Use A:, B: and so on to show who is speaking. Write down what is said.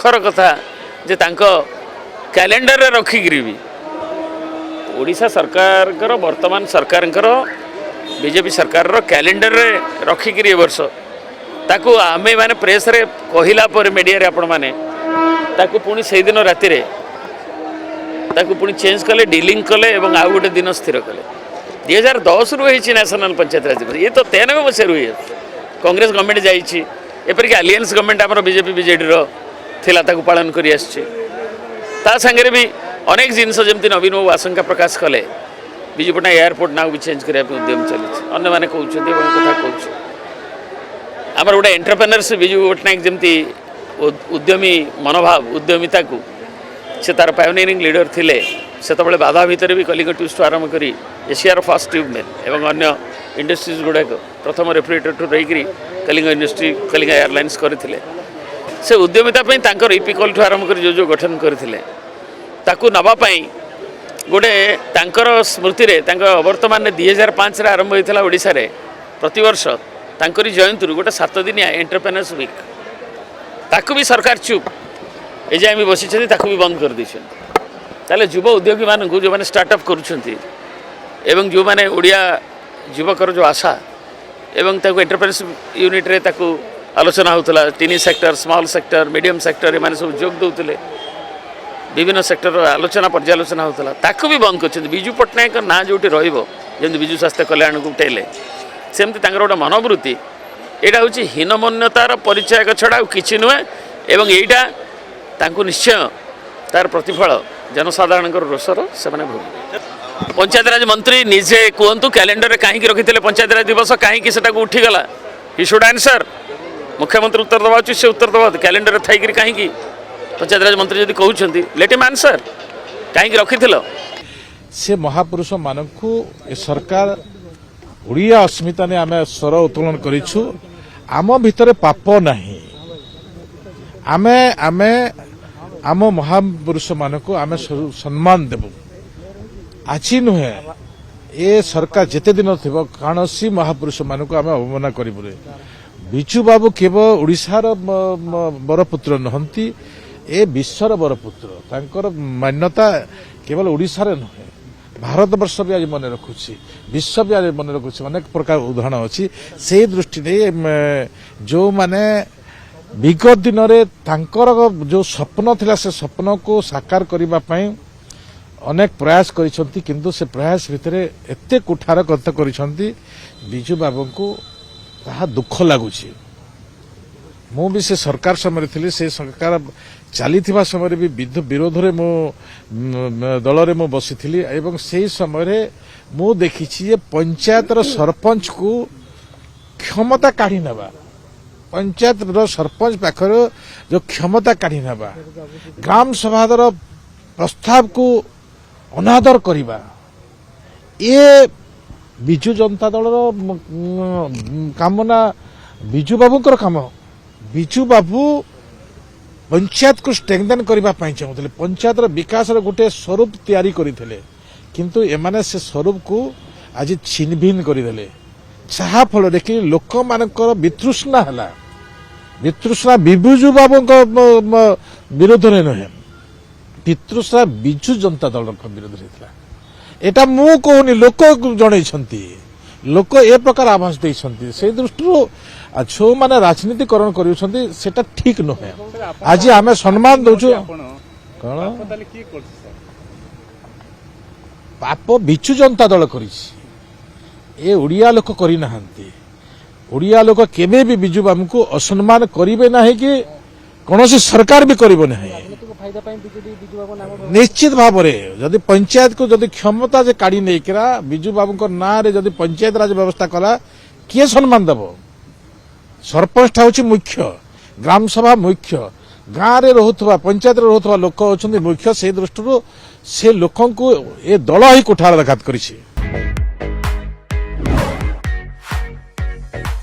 A: दुखर कथा जे कैलेंडर रे रखिकी भी ओडिशा सरकार वर्तमान सरकार बीजेपी सरकार कैलेंडर रे रखिकी वर्ष ताकू आमे माने प्रेस रे कहिला पर मीडिया रे आपण माने ताकू पुणी से दिन राति रे ताकू पुणी चेंज कले डीलिंग कले एवं आउ गोटे दिन स्थिर कले 2010 रु होई नेशनल पंचायत राज दिवस ये तो 93 मसीह रु कांग्रेस गवर्नमेंट जाइए एपरिक आलियंस गवर्नमेंट आम बीजेपी बीजेडी थिला ताकू पालन करी आसछि ता संगे भी अनेक जिनस जमती नवीन बाबू आशंका प्रकाश कले विजु पट्टनायक एयरपोर्ट ना भी चेंज करने उद्यम चली अन्य मैंने कहते कथा कहूँ आमर गोटे एंटरप्रेन्योरशिप विजु पट्टनायक जमती उद्यमी मनोभाव उद्यमिता को से तार पायोनियरिंग लीडर थिले से बाधा भितर भी कलिंग ट्यूब्स आरंभ कर एशियार फास्ट ट्यूब मिल एवं अन्य इंडस्ट्रीज गुड़ाक प्रथम रेफ्रिजरेटर रही कलिंग इंडस्ट्री कलिंग एयरलाइंस करते से उद्यमिता इपिकल ठू आरंभ कर जो गठन करते ताकू नापाई गोटे तांकर स्मृति रे वर्तमान 2005 रे आरंभ होता ओडिशा रे प्रतिवर्ष तांकरी जयंती गोटे 7 दिनिया एंटरप्रेन्योर्स वीक ताकू भी सरकार चुप ए जाए भी बसी भी बंद कर ताले युवा उद्योगी मान जो मैंने स्टार्टअप करुँच जो मैंने ओडिया युवकर जो आशा एवं एंटरप्रेन्योरशिप यूनिट रे ताकू आलोचना होता tiny sector small sector medium sector एम सब जोग दौले विभिन्न सेक्टर आलोचना पर्यालोचना होता ताकू भी बंद कर विजु पट्टनायक ना जो जमी विजु स्वास्थ्य कल्याण को उठेले सेमती गोटे मनोवृत्ति यहाँ हूँ हीनमन्यतार परिचय छड़ा कि नुहे एवं यहीटा निश्चय तार प्रतिफल जनसाधारण रोषर से भोग पंचायतराज मंत्री निजे कहतु कैलेंडर में कहीं रखी पंचायतराज दिवस कहीं से उठीगला ही शुड आंसर मुख्यमंत्री उत्तर दवा उचित से उत्तर दवा कैलेंडर थी कहीं पंचायतराज मंत्री जब कहते लेट हिम आंसर कहीं रखी
B: से महापुरुष मानक सरकार ओडिया अस्मिता ने आम स्वर उत्तोलन करिछु आम भितर पाप नहीं आमे आमे आम महापुरुष मानक आम सम्मान देबु आज नुहे ए सरकार जेते दिन थी कौनसी महापुरुष मानक आम अवमानना करूँ विजु बाबू केवल ओडिशार बरपुत्र नहंती ए विश्वर बरपुत्र तांकर मान्यता केवल ओडिशार नुहे भारत वर्ष भी आज मन रखुच्छी विश्व भी आज मन रखुच्छी अनेक प्रकार उदाहरण अच्छी से दृष्टि जो माने विगत दिन में तांकर जो स्वप्न थिला से स्वप्न को साकार करने पाई अनेक प्रयास करिसंती किंतु से प्रयास भितर एते कुठार कथ करिसंती विजु बाबू को ताहा दुख लगुच मु भी से सरकार समय थी से सरकार चली समय भी विरोध में मो दल रे मु बसी थी एवं से समय मु देखी पंचायतर सरपंच को क्षमता काढ़ी नबा पंचायत सरपंच पाखर जो क्षमता काढ़ी नबा ग्राम सभार प्रस्ताव को अनादर करवा ये विजु जनता दल काम ना विजु बाबूकर काम विजु बाबू पंचायत को स्ट्रेंथन करने चाहते पंचायत विकास गोटे स्वरूप तैयारी करते किंतु एमाने से स्वरूप को आज छिनभिन करदे जहाँफल कि लोक मान वितृष्णा है वितृष्णा विजु बाबू विरोध में नुहे वितृष्णा विजु जनता दल विरोध होता एटा मु कहूनी लोक जन लोक ए प्रकार आभास देते से दृष्टि जो मैंने राजनीतिकरण कर ठीक नुहे आज आम सम्मान दौचु कौन पाप विजु जनता दल कर ओडिया लोक करना ओडिया लोक केबे भी विजु बाबू को असम्मान करेंगे ना कि कौन सरकार भी करिबो नहीं निश्चित भाव में जदि पंचायत को जदि क्षमता जे काढ़ी नहीं विजु बाबू ना रे जदि पंचायत राज व्यवस्था कला किए सम्मान देव सरपंच हूँ मुख्य ग्राम सभा मुख्य गाँव में रोथुवा पंचायत रोथुवा लोक अच्छा मुख्य से दृष्टि से लोक को ए दल ही कुठार आघात करिछि।